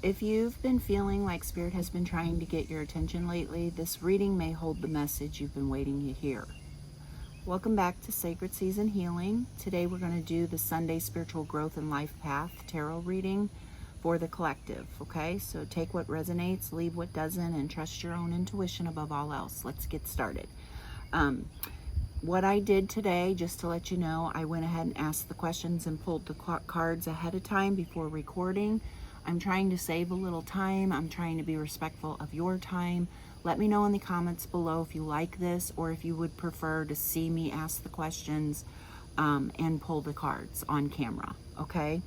If you've been feeling like Spirit has been trying to get your attention lately, this reading may hold the message you've been waiting to hear. Welcome back to Sacred Season Healing. Today we're going to do the Sunday Spiritual Growth and Life Path Tarot reading for the collective, okay? So take what resonates, leave what doesn't, and trust your own intuition above all else. Let's get started. What I did today, just to let you know, I went ahead and asked the questions and pulled the cards ahead of time before recording. I'm trying to save a little time. I'm trying to be respectful of your time. Let me know in the comments below if you like this or if you would prefer to see me ask the questions and pull the cards on camera, okay?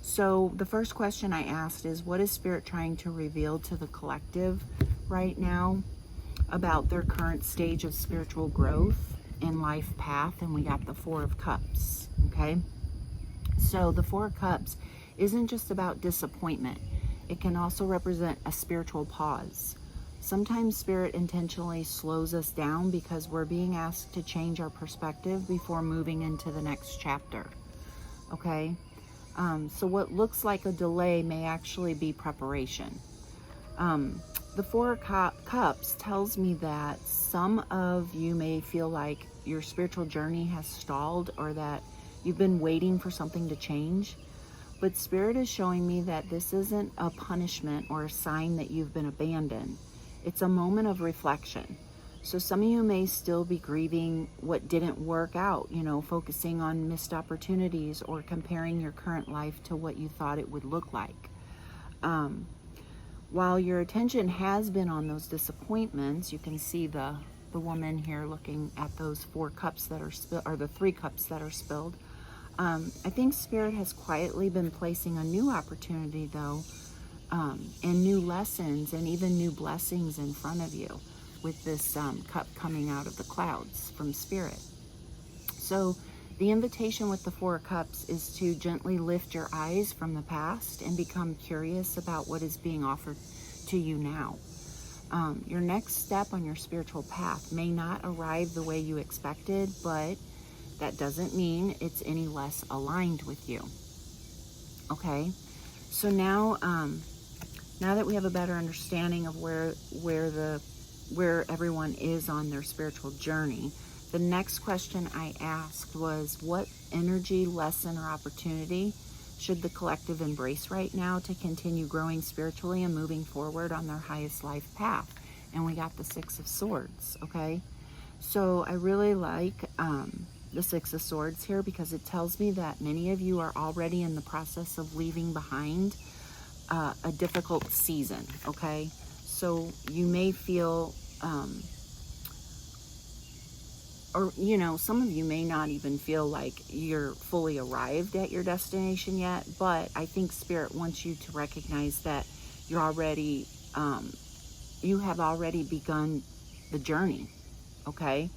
So the first question I asked is, what is Spirit trying to reveal to the collective right now about their current stage of spiritual growth and life path? And we got the Four of Cups, okay? So the Four of Cups isn't just about disappointment. It can also represent a spiritual pause. Sometimes Spirit intentionally slows us down because we're being asked to change our perspective before moving into the next chapter, okay? So what looks like a delay may actually be preparation. The Four of Cups tells me that some of you may feel like your spiritual journey has stalled or that you've been waiting for something to change. But Spirit is showing me that this isn't a punishment or a sign that you've been abandoned. It's a moment of reflection. So some of you may still be grieving what didn't work out, focusing on missed opportunities or comparing your current life to what you thought it would look like. While your attention has been on those disappointments, you can see the woman here looking at those four cups that are spilled, or the three cups that are spilled. I think Spirit has quietly been placing a new opportunity, though, and new lessons and even new blessings in front of you with this cup coming out of the clouds from Spirit. So the invitation with the Four of Cups is to gently lift your eyes from the past and become curious about what is being offered to you now. Your next step on your spiritual path may not arrive the way you expected, but that doesn't mean it's any less aligned with you. Okay, so now that we have a better understanding of where everyone is on their spiritual journey, the next question I asked was, what energy, lesson, or opportunity should the collective embrace right now to continue growing spiritually and moving forward on their highest life path? And we got the Six of Swords, okay? So I really like the Six of Swords here because it tells me that many of you are already in the process of leaving behind a difficult season, okay? So you may feel, some of you may not even feel like you're fully arrived at your destination yet, but I think Spirit wants you to recognize that you're already, you have already begun the journey, okay?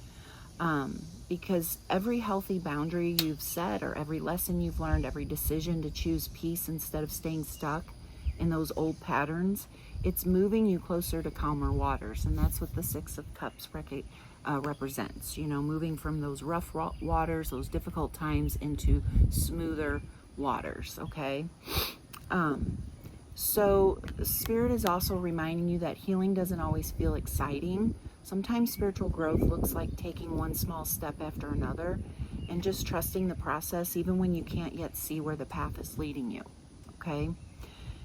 Because every healthy boundary you've set, or every lesson you've learned, every decision to choose peace instead of staying stuck in those old patterns, it's moving you closer to calmer waters. And that's what the Six of Cups represents, moving from those rough waters, those difficult times, into smoother waters, okay? So Spirit is also reminding you that healing doesn't always feel exciting. Sometimes spiritual growth looks like taking one small step after another and just trusting the process even when you can't yet see where the path is leading you, okay?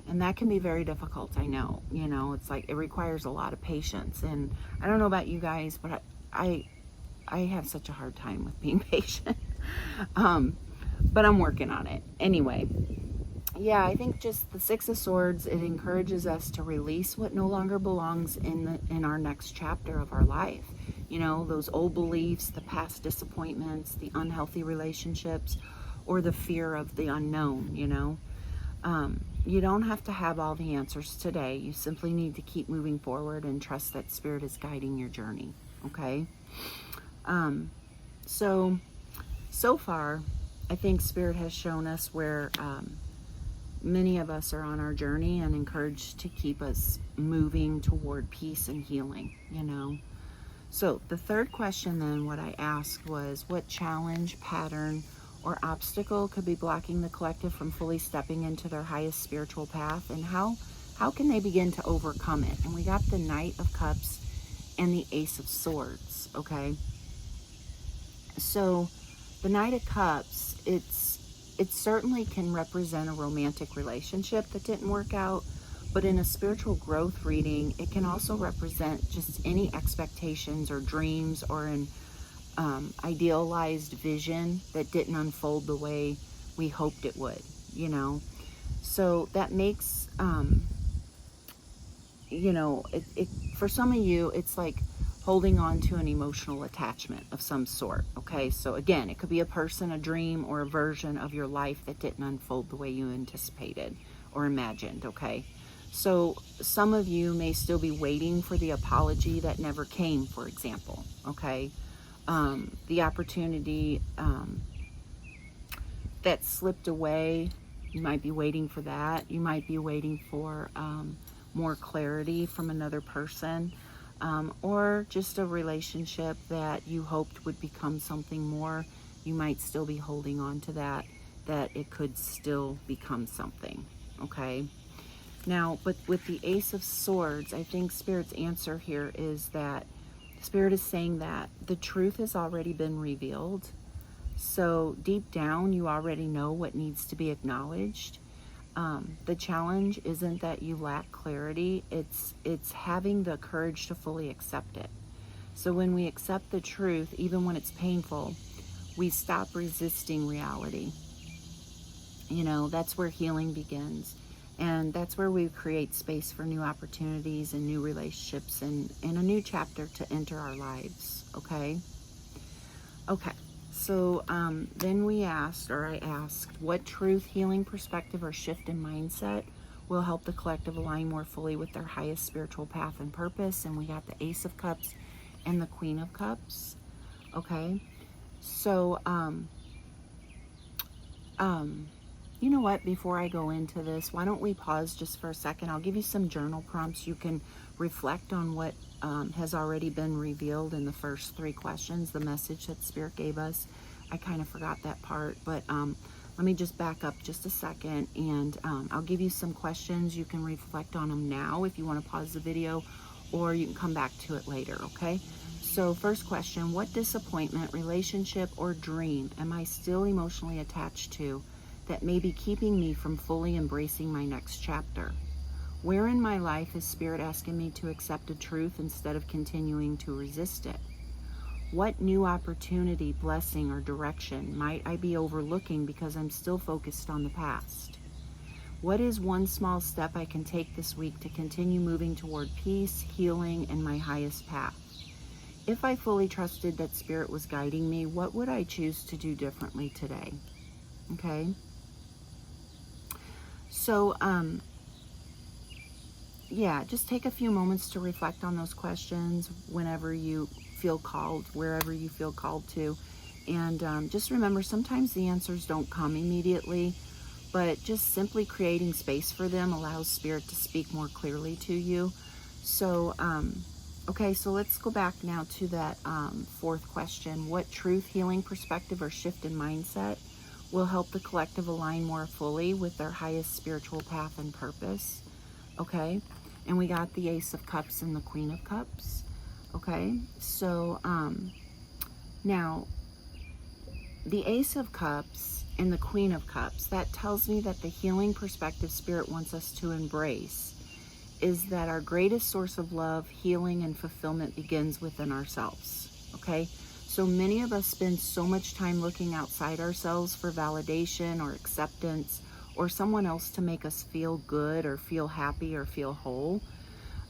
And that can be very difficult, I know. It's like it requires a lot of patience. And I don't know about you guys, but I have such a hard time with being patient. But I'm working on it. Anyway, yeah, I think just the Six of Swords, it encourages us to release what no longer belongs in our next chapter of our life. Those old beliefs, the past disappointments, the unhealthy relationships, or the fear of the unknown, You don't have to have all the answers today. You simply need to keep moving forward and trust that Spirit is guiding your journey, okay? So far, I think Spirit has shown us where many of us are on our journey and encouraged to keep us moving toward peace and healing, So the third question then, what I asked was, what challenge, pattern, or obstacle could be blocking the collective from fully stepping into their highest spiritual path, and how how can they begin to overcome it? And we got the Knight of Cups and the Ace of Swords, okay? So the Knight of Cups, it certainly can represent a romantic relationship that didn't work out, but in a spiritual growth reading, it can also represent just any expectations or dreams or an idealized vision that didn't unfold the way we hoped it would, you know? So that makes, for some of you, it's like holding on to an emotional attachment of some sort, okay? So again, it could be a person, a dream, or a version of your life that didn't unfold the way you anticipated or imagined, okay? So some of you may still be waiting for the apology that never came, for example, okay? The opportunity that slipped away, you might be waiting for that. You might be waiting for more clarity from another person, or just a relationship that you hoped would become something more. You might still be holding on to that it could still become something, okay? Now, but with the Ace of Swords, I think Spirit's answer here is that Spirit is saying that the truth has already been revealed. So deep down, you already know what needs to be acknowledged. The challenge isn't that you lack clarity, it's having the courage to fully accept it. So when we accept the truth, even when it's painful, we stop resisting reality. You know, that's where healing begins. And that's where we create space for new opportunities and new relationships and a new chapter to enter our lives, okay? Okay, so then I asked, what truth, healing, perspective, or shift in mindset will help the collective align more fully with their highest spiritual path and purpose? And we got the Ace of Cups and the Queen of Cups, okay? So, you know what, before I go into this, why don't we pause just for a second? I'll give you some journal prompts. You can reflect on what has already been revealed in the first 3 questions, the message that Spirit gave us. I kind of forgot that part, but let me just back up just a second, and I'll give you some questions. You can reflect on them now if you want to pause the video, or you can come back to it later, okay? So first question, what disappointment, relationship, or dream am I still emotionally attached to that may be keeping me from fully embracing my next chapter? Where in my life is Spirit asking me to accept a truth instead of continuing to resist it? What new opportunity, blessing, or direction might I be overlooking because I'm still focused on the past? What is one small step I can take this week to continue moving toward peace, healing, and my highest path? If I fully trusted that Spirit was guiding me, what would I choose to do differently today? Okay? So, yeah, just take a few moments to reflect on those questions whenever you feel called, wherever you feel called to. And just remember, sometimes the answers don't come immediately, but just simply creating space for them allows Spirit to speak more clearly to you. So, okay, so let's go back now to that 4th question. What truth, healing, perspective, or shift in mindset will help the collective align more fully with their highest spiritual path and purpose? Okay, and we got the Ace of Cups and the Queen of Cups. Okay, so now the Ace of Cups and the Queen of Cups, that tells me that the healing perspective Spirit wants us to embrace is that our greatest source of love, healing, and fulfillment begins within ourselves. Okay, so many of us spend so much time looking outside ourselves for validation or acceptance or someone else to make us feel good or feel happy or feel whole.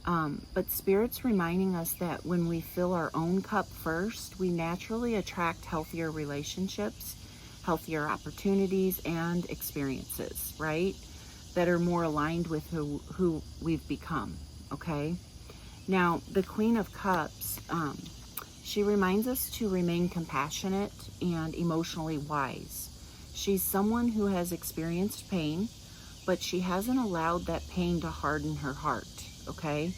But Spirit's reminding us that when we fill our own cup first, we naturally attract healthier relationships, healthier opportunities, and experiences, right? That are more aligned with who we've become, okay? Now, the Queen of Cups, she reminds us to remain compassionate and emotionally wise. She's someone who has experienced pain, but she hasn't allowed that pain to harden her heart, okay?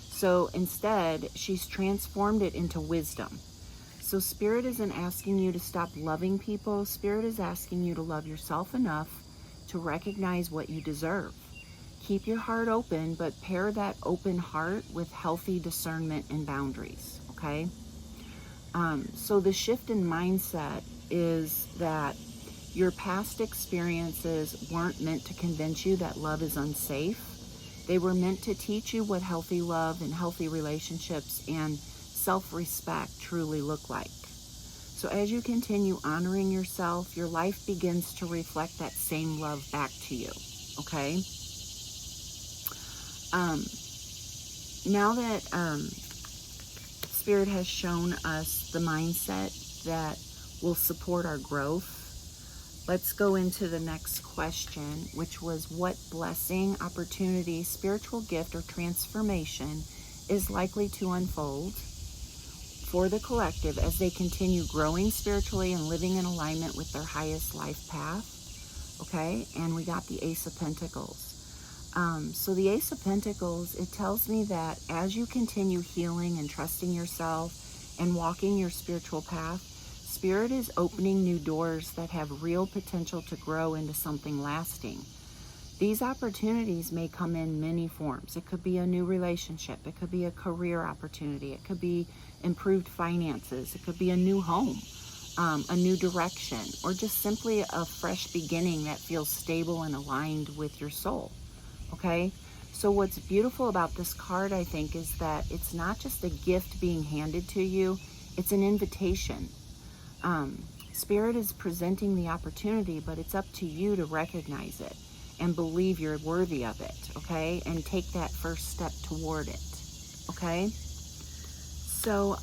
So instead, she's transformed it into wisdom. So Spirit isn't asking you to stop loving people. Spirit is asking you to love yourself enough to recognize what you deserve. Keep your heart open, but pair that open heart with healthy discernment and boundaries, okay? So the shift in mindset is that your past experiences weren't meant to convince you that love is unsafe. They were meant to teach you what healthy love and healthy relationships and self-respect truly look like. So as you continue honoring yourself, your life begins to reflect that same love back to you, okay? Now that Spirit has shown us the mindset that will support our growth, let's go into the next question, which was what blessing, opportunity, spiritual gift, or transformation is likely to unfold for the collective as they continue growing spiritually and living in alignment with their highest life path. Okay, and we got the Ace of Pentacles. So the Ace of Pentacles, it tells me that as you continue healing and trusting yourself and walking your spiritual path, Spirit is opening new doors that have real potential to grow into something lasting. These opportunities may come in many forms. It could be a new relationship. It could be a career opportunity. It could be improved finances. It could be a new home, a new direction, or just simply a fresh beginning that feels stable and aligned with your soul. Okay? So what's beautiful about this card, I think, is that it's not just a gift being handed to you. It's an invitation. Spirit is presenting the opportunity, but it's up to you to recognize it and believe you're worthy of it, okay? And take that first step toward it, okay? So,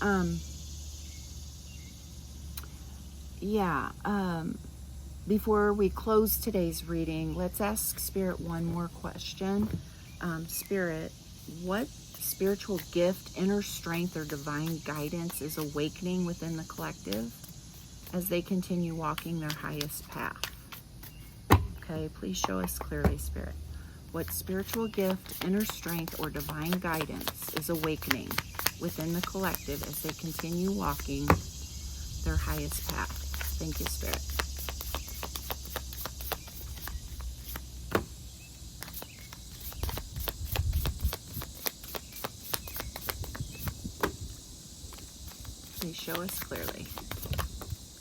before we close today's reading, let's ask Spirit one more question. Spirit, what spiritual gift, inner strength, or divine guidance is awakening within the collective as they continue walking their highest path? Okay, please show us clearly, Spirit. What spiritual gift, inner strength, or divine guidance is awakening within the collective as they continue walking their highest path? Thank you, Spirit. Please show us clearly.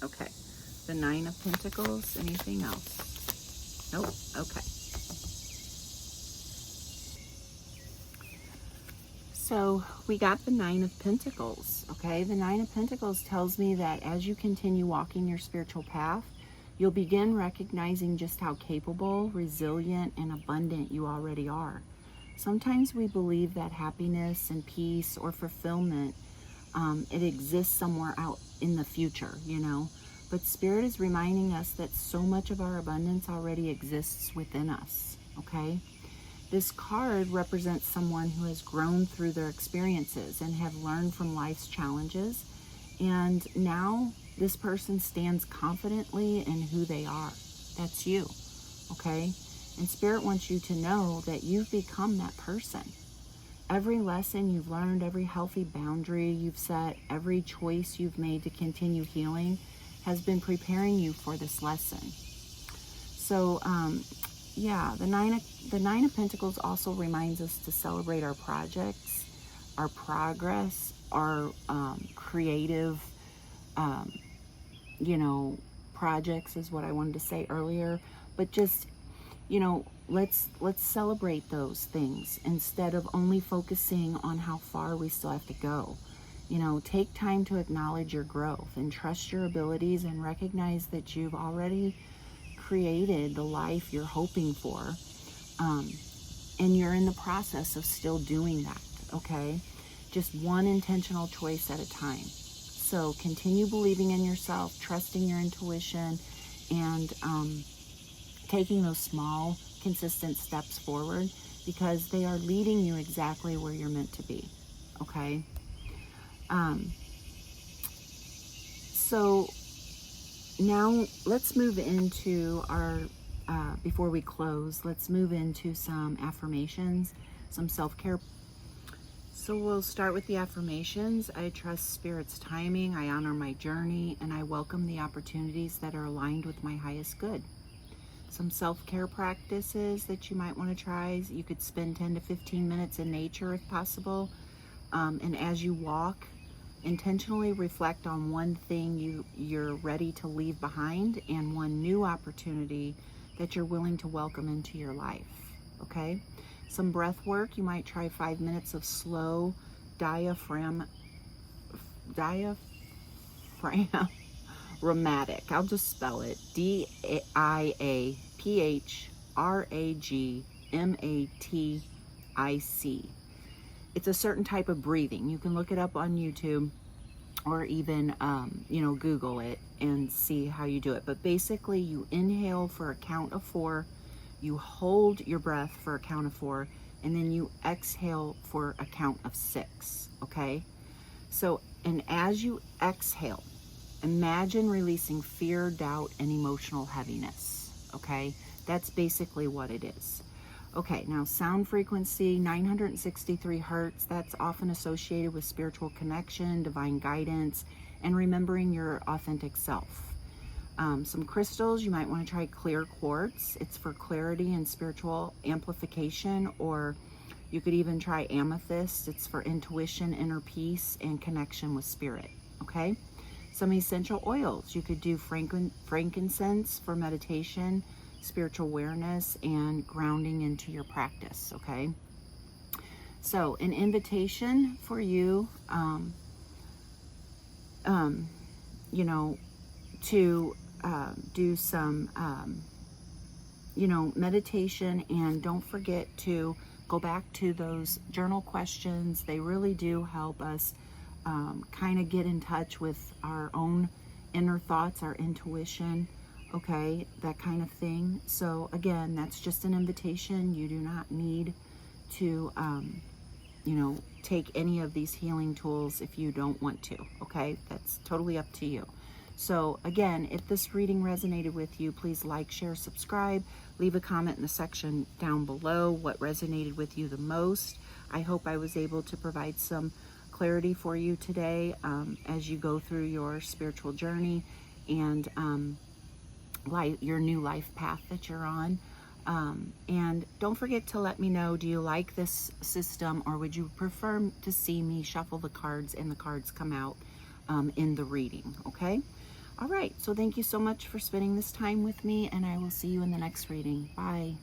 Okay. The Nine of Pentacles. Anything else? Nope. Okay. So we got the Nine of Pentacles. Okay. The Nine of Pentacles tells me that as you continue walking your spiritual path, you'll begin recognizing just how capable, resilient, and abundant you already are. Sometimes we believe that happiness and peace or fulfillment, it exists somewhere out in the future, you know. But Spirit is reminding us that so much of our abundance already exists within us, okay? This card represents someone who has grown through their experiences and have learned from life's challenges. And now this person stands confidently in who they are. That's you, okay? And Spirit wants you to know that you've become that person. Every lesson you've learned, every healthy boundary you've set, every choice you've made to continue healing has been preparing you for this lesson. So, the Nine of Pentacles also reminds us to celebrate our projects, our progress, our creative, projects is what I wanted to say earlier. But just, let's celebrate those things instead of only focusing on how far we still have to go. Take time to acknowledge your growth and trust your abilities and recognize that you've already created the life you're hoping for. And you're in the process of still doing that, okay? Just one intentional choice at a time. So continue believing in yourself, trusting your intuition, and taking those small, consistent steps forward because they are leading you exactly where you're meant to be, okay? So now let's move into our, before we close, let's move into some affirmations, some self-care. So we'll start with the affirmations. I trust Spirit's timing, I honor my journey, and I welcome the opportunities that are aligned with my highest good. Some self-care practices that you might want to try. You could spend 10 to 15 minutes in nature if possible. And as you walk, intentionally reflect on one thing you're ready to leave behind and one new opportunity that you're willing to welcome into your life, okay? Some breath work. You might try 5 minutes of slow diaphragmatic. I'll just spell it. diaphragmatic. It's a certain type of breathing. You can look it up on YouTube or even, Google it and see how you do it. But basically, you inhale for a count of 4, you hold your breath for a count of 4, and then you exhale for a count of 6, okay? So, and as you exhale, imagine releasing fear, doubt, and emotional heaviness, okay? That's basically what it is. Okay, now sound frequency, 963 hertz. That's often associated with spiritual connection, divine guidance, and remembering your authentic self. Some crystals, you might want to try clear quartz. It's for clarity and spiritual amplification, or you could even try amethyst. It's for intuition, inner peace, and connection with spirit, okay? Some essential oils, you could do frankincense for meditation, spiritual awareness, and grounding into your practice, okay? So an invitation for you, to do some, meditation, and don't forget to go back to those journal questions. They really do help us kind of get in touch with our own inner thoughts, our intuition, okay, that kind of thing. So again, that's just an invitation. You do not need to, take any of these healing tools if you don't want to, okay? That's totally up to you. So again, if this reading resonated with you, please like, share, subscribe, leave a comment in the section down below what resonated with you the most. I hope I was able to provide some clarity for you today as you go through your spiritual journey and your new life path that you're on. And don't forget to let me know, do you like this system, or would you prefer to see me shuffle the cards and the cards come out in the reading, okay? All right, so thank you so much for spending this time with me, and I will see you in the next reading. Bye.